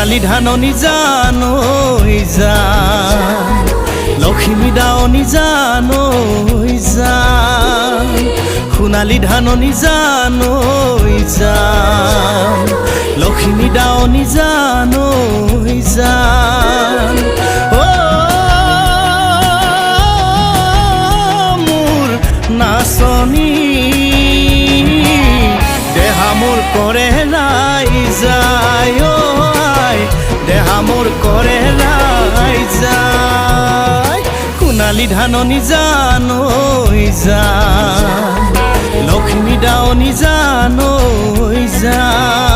সোণালী ধাননি জান ঐ জান লক্ষ্মী দাৱনী জান ঐ জান সোণালী ধাননি জান ঐ জান লক্ষ্মী দাৱনী জান ঐ জান মোৰ নাচনী দেহা মোৰ কৰে ৰাই যায় দেহা মোৰ কৰে ৰাই যায় সোণালী ধাননি জান ঐ জান লক্ষ্মী দাৱনী জান ঐ জান